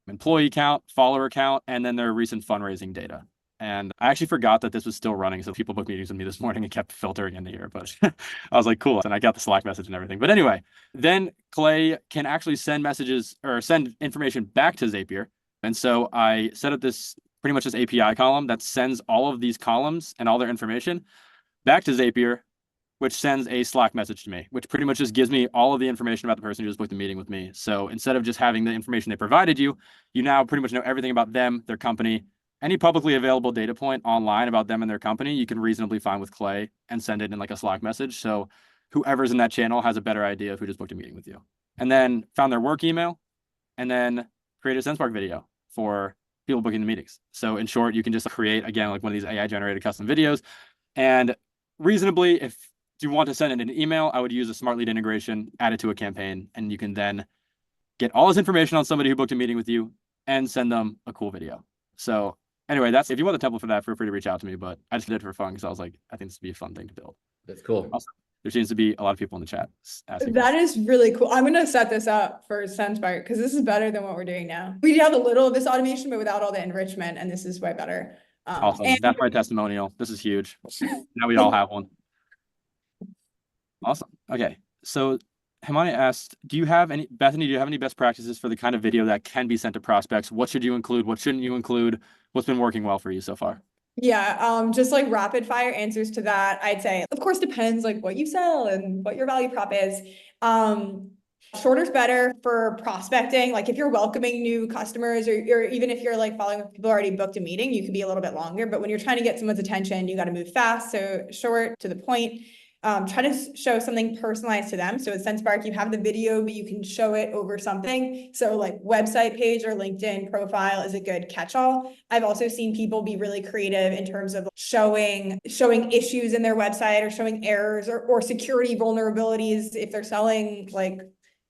employee count, follower count, and then their recent fundraising data. And I actually forgot that this was still running. So people booked meetings with me this morning and kept filtering in here, but I was like, cool. And I got the Slack message and everything. But anyway, then Clay can actually send messages or send information back to Zapier. And so I set up this pretty much this API column that sends all of these columns and all their information back to Zapier, which sends a Slack message to me, which pretty much just gives me all of the information about the person who just booked a meeting with me. So instead of just having the information they provided you, you now pretty much know everything about them, their company, any publicly available data point online about them and their company, you can reasonably find with Clay and send it in like a Slack message. So whoever's in that channel has a better idea of who just booked a meeting with you. And then found their work email and then create a Sendspark video for people booking the meetings. So in short, you can just create, again, like one of these AI generated custom videos. And reasonably, if you want to send it an email, I would use a smart lead integration, add it to a campaign, and you can then get all this information on somebody who booked a meeting with you and send them a cool video. So anyway, that's, if you want the template for that, feel free to reach out to me, but I just did it for fun because I was like, I think this would be a fun thing to build. That's cool. Also, there seems to be a lot of people in the chat asking That is really cool. I'm going to set this up for Sendspark because this is better than what we're doing now. We have a little of this automation, but without all the enrichment, and this is way better. Awesome. And That's my testimonial. This is huge. Now we all have one. Awesome. Okay. So Himani asked, Bethany, do you have any best practices for the kind of video that can be sent to prospects? What should you include? What shouldn't you include? What's been working well for you so far? yeah, just like rapid fire answers to that, I'd say, of course, depends like what you sell and what your value prop is. Shorter's better for prospecting. Like if you're welcoming new customers or even if you're like following up people already booked a meeting, you could be a little bit longer, but when you're trying to get someone's attention, you got to move fast. So short, to the point. Try to show something personalized to them. So with Sendspark, you have the video, but you can show it over something. So like website page or LinkedIn profile is a good catch-all. I've also seen people be really creative in terms of showing issues in their website or showing errors or security vulnerabilities if they're selling like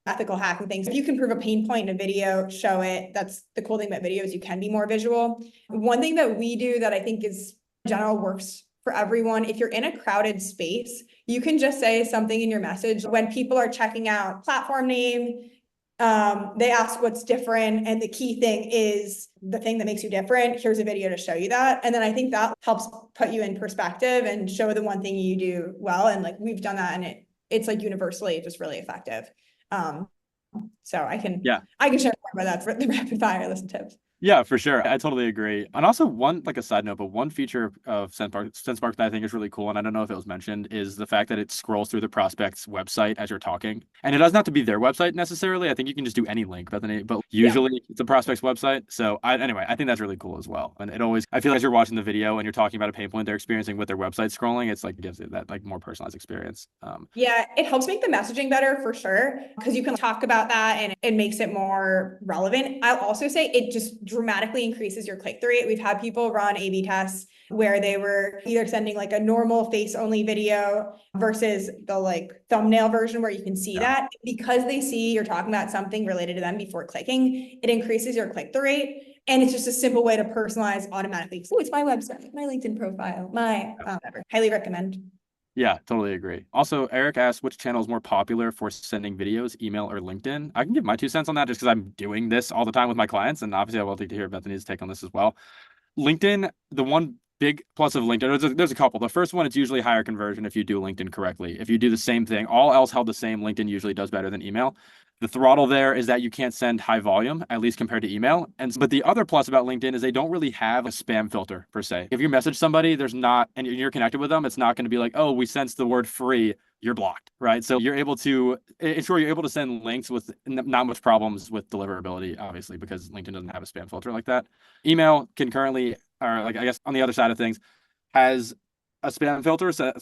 ethical hacking things. If you can prove a pain point in a video, show it. That's the cool thing about videos. You can be more visual. One thing that we do that I think is in general works for everyone, if you're in a crowded space, you can just say something in your message. When people are checking out platform name, they ask what's different. And the key thing is the thing that makes you different. Here's a video to show you that. And then I think that helps put you in perspective and show the one thing you do well. And like we've done that and it's like universally just really effective. So I can share more about that for the rapid fire list of tips. Yeah, for sure. I totally agree. And also like a side note, but one feature of Sendspark that I think is really cool, and I don't know if it was mentioned, is the fact that it scrolls through the prospect's website as you're talking. And it doesn't have to be their website necessarily. I think you can just do any link, but usually it's a prospect's website. So anyway, I think that's really cool as well. And I feel like as you're watching the video and you're talking about a pain point they're experiencing with their website scrolling, it's like gives it that like more personalized experience. Yeah, it helps make the messaging better for sure, because you can talk about that and it makes it more relevant. I'll also say it just dramatically increases your click-through rate. We've had people run A/B tests where they were either sending like a normal face-only video versus the like thumbnail version where you can see that. Because they see you're talking about something related to them before clicking, it increases your click-through rate. And it's just a simple way to personalize automatically. Oh, it's my website, my LinkedIn profile, my whatever. Highly recommend. Yeah, totally agree. Also, Eric asked which channel is more popular for sending videos, email or LinkedIn. I can give my 2 cents on that just because I'm doing this all the time with my clients. And obviously I will take to hear Bethany's take on this as well. LinkedIn, the one big plus of LinkedIn, there's a couple. The first one, it's usually higher conversion if you do LinkedIn correctly. If you do the same thing, all else held the same, LinkedIn usually does better than email. The throttle there is that you can't send high volume, at least compared to email. But the other plus about LinkedIn is they don't really have a spam filter per se. If you message somebody, and you're connected with them, it's not going to be like, oh, we sensed the word free, you're blocked, right? So you're able to send links with not much problems with deliverability, obviously, because LinkedIn doesn't have a spam filter like that. Email can currently, or like I guess on the other side of things, has a spam filter. So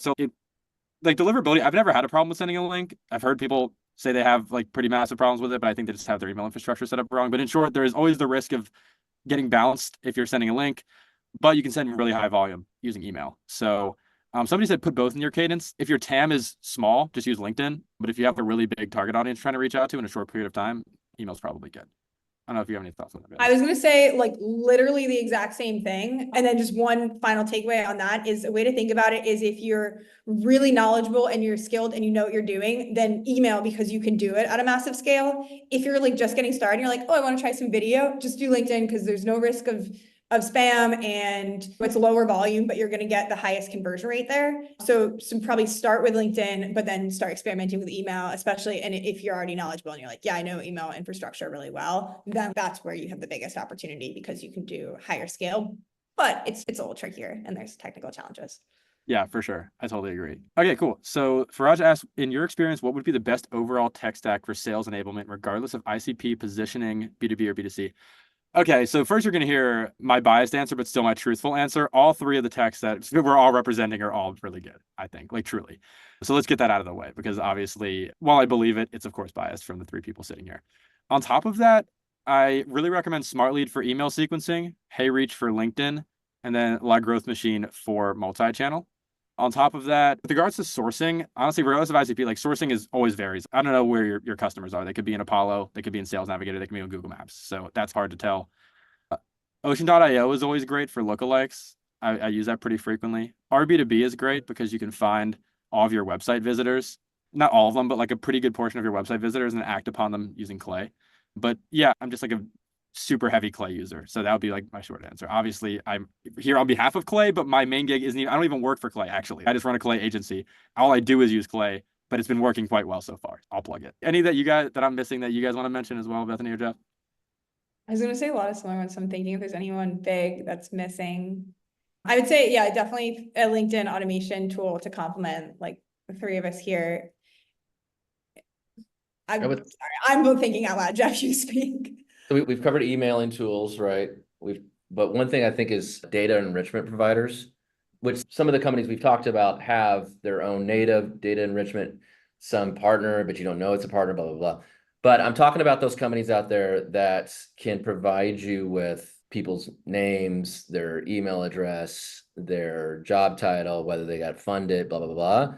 like deliverability, I've never had a problem with sending a link. I've heard people say they have like pretty massive problems with it, but I think they just have their email infrastructure set up wrong. But in short, there is always the risk of getting bounced if you're sending a link, but you can send really high volume using email. So somebody said put both in your cadence. If your TAM is small, just use LinkedIn. But if you have a really big target audience trying to reach out to in a short period of time, email's probably good. I don't know if you have any thoughts on that. I was going to say like literally the exact same thing. And then just one final takeaway on that is a way to think about it is if you're really knowledgeable and you're skilled and you know what you're doing, then email because you can do it at a massive scale. If you're like just getting started, you're like, oh, I want to try some video, just do LinkedIn because there's no risk of spam and it's lower volume, but you're going to get the highest conversion rate there. So probably start with LinkedIn, but then start experimenting with email, especially. And if you're already knowledgeable and you're like, yeah, I know email infrastructure really well, then that's where you have the biggest opportunity because you can do higher scale, but it's a little trickier and there's technical challenges. Yeah, for sure. I totally agree. Okay, cool. So Faraj asked, in your experience, what would be the best overall tech stack for sales enablement, regardless of ICP, positioning, B2B or B2C? Okay, so first you're going to hear my biased answer, but still my truthful answer. All three of the texts that we're all representing are all really good, I think, like truly. So let's get that out of the way because obviously, while I believe it, it's of course biased from the three people sitting here. On top of that, I really recommend SmartLead for email sequencing, HeyReach for LinkedIn, and then La Growth Machine for multi-channel. On top of that, with regards to sourcing, honestly, regardless of ICP, like sourcing is always varies. I don't know where your customers are. They could be in Apollo, they could be in Sales Navigator, they could be on Google Maps. So that's hard to tell. Ocean.io is always great for lookalikes. I use that pretty frequently. RB2B is great because you can find all of your website visitors, not all of them, but like a pretty good portion of your website visitors and act upon them using Clay. But yeah, I'm just like a super heavy Clay user. So that would be like my short answer. Obviously, I'm here on behalf of Clay, but my main gig isn't even, I don't even work for Clay, actually. I just run a Clay agency. All I do is use Clay, but it's been working quite well so far. I'll plug it. Any that you guys that I'm missing that you guys want to mention as well, Bethany or Jeff? I was gonna say a lot of similar ones, so I'm thinking if there's anyone big that's missing. I would say, yeah, definitely a LinkedIn automation tool to complement like the three of us here. I'm sorry, I'm thinking out loud. Jeff, you speak. So we've covered emailing tools, right? But one thing I think is data enrichment providers, which some of the companies we've talked about have their own native data enrichment, some partner, but you don't know it's a partner, blah, blah, blah. But I'm talking about those companies out there that can provide you with people's names, their email address, their job title, whether they got funded, blah, blah, blah, blah.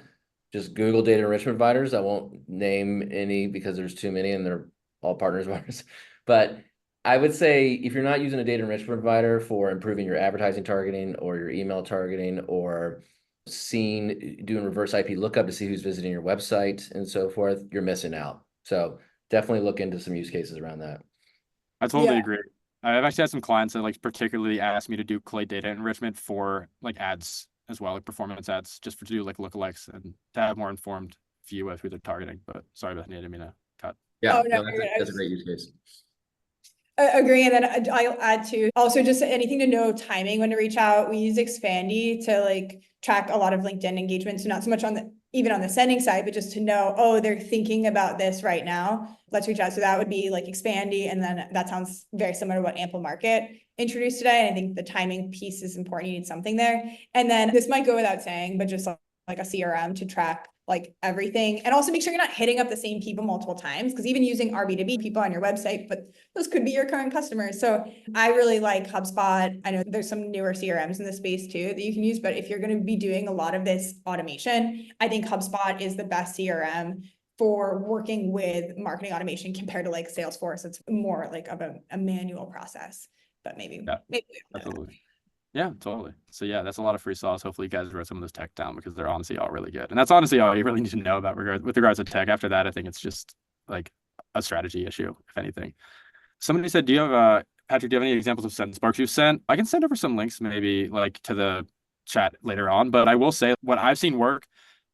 Just Google data enrichment providers. I won't name any because there's too many and they're all partners of ours. But I would say if you're not using a data enrichment provider for improving your advertising targeting or your email targeting or doing reverse IP lookup to see who's visiting your website and so forth, you're missing out. So definitely look into some use cases around that. I totally agree. I've actually had some clients that like particularly asked me to do Clay data enrichment for like ads as well, like performance ads, just to do like lookalikes and to have more informed view of who they're targeting. But sorry, Bethany, I didn't mean to cut. Yeah, Oh, no, that's a great use case. Agree. And then I'll add to also just anything to know timing when to reach out. We use Expandy to like track a lot of LinkedIn engagement. So not so much on the even on the sending side, but just to know, oh, they're thinking about this right now. Let's reach out. So that would be like Expandy. And then that sounds very similar to what Ample Market introduced today. And I think the timing piece is important. You need something there. And then this might go without saying, but just like a CRM to track like everything and also make sure you're not hitting up the same people multiple times because even using RB2B people on your website, but those could be your current customers. So I really like HubSpot. I know there's some newer CRMs in the space too that you can use, but if you're going to be doing a lot of this automation, I think HubSpot is the best CRM for working with marketing automation compared to like Salesforce. It's more like of a manual process, but maybe. Absolutely. Yeah, totally. So yeah, that's a lot of free sauce. Hopefully you guys wrote some of this tech down because they're honestly all really good. And that's honestly all you really need to know about with regards to tech. After that, I think it's just like a strategy issue, if anything. Somebody said, do you have Patrick, do you have any examples of Sendsparks you sent? I can send over some links maybe like to the chat later on, but I will say what I've seen work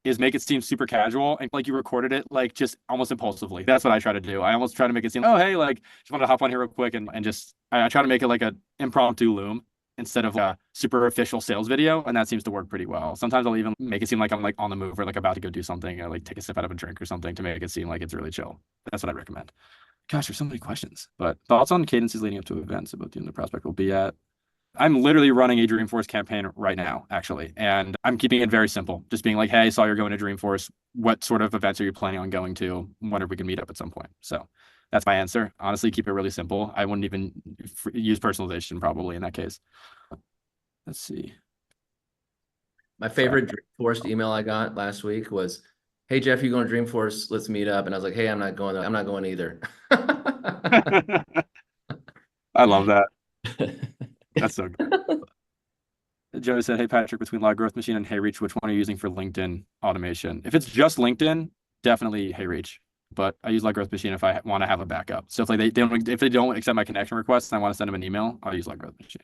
is make it seem super casual and like you recorded it like just almost impulsively. That's what I try to do. I almost try to make it seem, oh, hey, like just want to hop on here real quick and just I try to make it like an impromptu Loom instead of a super official sales video. And that seems to work pretty well. Sometimes I'll even make it seem like I'm like on the move or like about to go do something or like take a sip out of a drink or something to make it seem like it's really chill. That's what I recommend. Gosh, there's so many questions. But thoughts on cadences leading up to events about the prospect will be at. I'm literally running a Dreamforce campaign right now, actually. And I'm keeping it very simple. Just being like, hey, saw you're going to Dreamforce. What sort of events are you planning on going to? Wonder if we can meet up at some point. So that's my answer. Honestly, keep it really simple. I wouldn't even use personalization probably in that case. Let's see. My favorite Dreamforce email I got last week was, hey, Jeff, you going to Dreamforce? Let's meet up. And I was like, hey, I'm not going either. I love that. That's so good. Joe said, hey, Patrick, between Log Growth Machine and HeyReach, which one are you using for LinkedIn automation? If it's just LinkedIn, definitely HeyReach. But I use Log Growth Machine if I want to have a backup. So if like if they don't accept my connection requests and I want to send them an email, I'll use Log Growth Machine.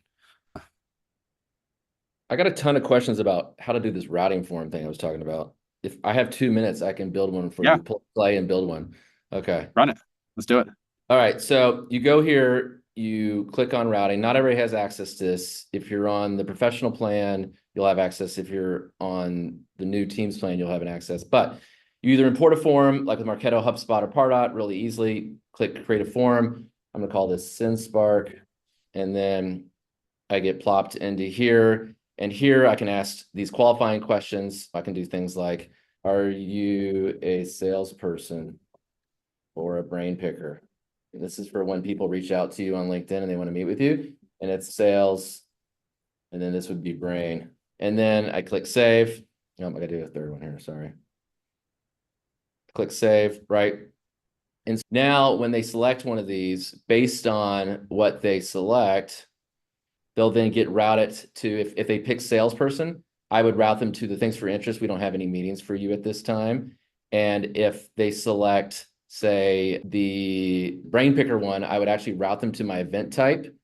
I got a ton of questions about how to do this routing form thing I was talking about. If I have 2 minutes, I can build one for you. Play and build one. Okay. Run it. Let's do it. All right. So you go here, you click on routing. Not everybody has access to this. If you're on the professional plan, you'll have access. If you're on the new Teams plan, you'll have an access. But you either import a form like with Marketo, HubSpot, or Pardot really easily. Click create a form. I'm going to call this Sendspark and then I get plopped into here. And here I can ask these qualifying questions. I can do things like, are you a salesperson or a brain picker? And this is for when people reach out to you on LinkedIn and they want to meet with you, and it's sales. And then this would be brain. And then I click save. Oh, I gotta do a third one here, sorry. Click save, right? And now when they select one of these, based on what they select, they'll then get routed to, if they pick salesperson, I would route them to the things for interest. We don't have any meetings for you at this time. And if they select, say, the brain picker one, I would actually route them to my event type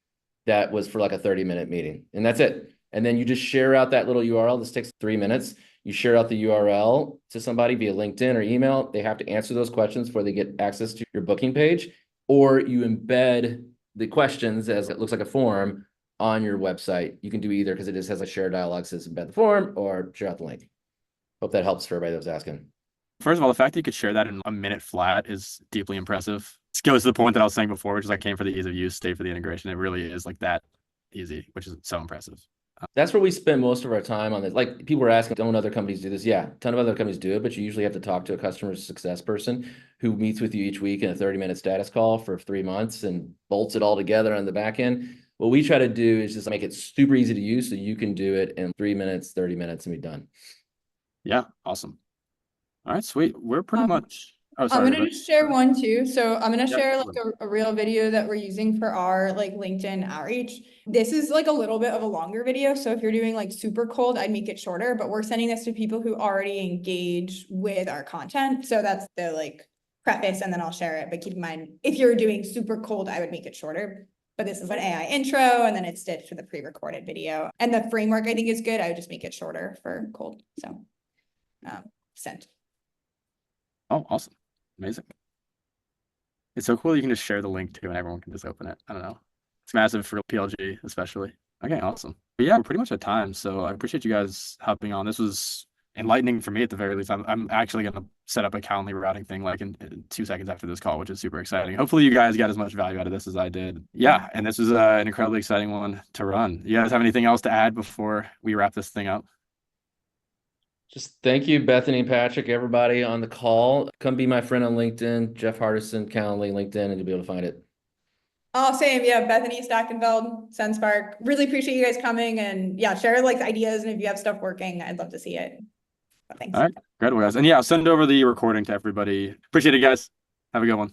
that was for like a 30-minute meeting. And that's it. And then you just share out that little URL. This takes 3 minutes. You share out the URL to somebody via LinkedIn or email. They have to answer those questions before they get access to your booking page, or you embed the questions as it looks like a form on your website. You can do either, because it just has a share dialog, says embed the form or share out the link. Hope that helps for everybody that was asking. First of all, the fact that you could share that in a minute flat is deeply impressive. This goes to the point that I was saying before, which is I came for the ease of use, stay for the integration. It really is like that easy, which is so impressive. That's where we spend most of our time on this. Like, people were asking, don't other companies do this? Yeah, a ton of other companies do it, but you usually have to talk to a customer success person who meets with you each week in a 30-minute status call for 3 months and bolts it all together on the back end. What we try to do is just make it super easy to use so you can do it in 3 minutes, 30 minutes, and be done. Yeah, awesome. All right, sweet. We're pretty much. Oh, sorry. I'm gonna just share one too. So I'm gonna Yeah, share sure. like a real video that we're using for our like LinkedIn outreach. This is like a little bit of a longer video. So if you're doing like super cold, I'd make it shorter, but we're sending this to people who already engage with our content. So that's the like preface, and then I'll share it. But keep in mind, if you're doing super cold, I would make it shorter. But this is an AI intro, and then it's stitched with a pre-recorded video. And the framework I think is good. I would just make it shorter for cold. So sent. Oh, awesome. Amazing. It's so cool you can just share the link too and everyone can just open it. I don't know. It's massive for PLG especially. Okay, awesome. But yeah, we're pretty much at time. So I appreciate you guys hopping on. This was enlightening for me at the very least. I'm actually going to set up a Calendly routing thing like in 2 seconds after this call, which is super exciting. Hopefully you guys got as much value out of this as I did. Yeah, and this was an incredibly exciting one to run. You guys have anything else to add before we wrap this thing up? Just thank you, Bethany and Patrick, everybody on the call. Come be my friend on LinkedIn, Jeff Hardison, Calendly, LinkedIn, and you'll be able to find it. Oh, same. Yeah, Bethany Stackenfeld, Sendspark. Really appreciate you guys coming, and yeah, share like ideas, and if you have stuff working, I'd love to see it. But thanks. All right, incredible guys. And yeah, I'll send over the recording to everybody. Appreciate it, guys. Have a good one.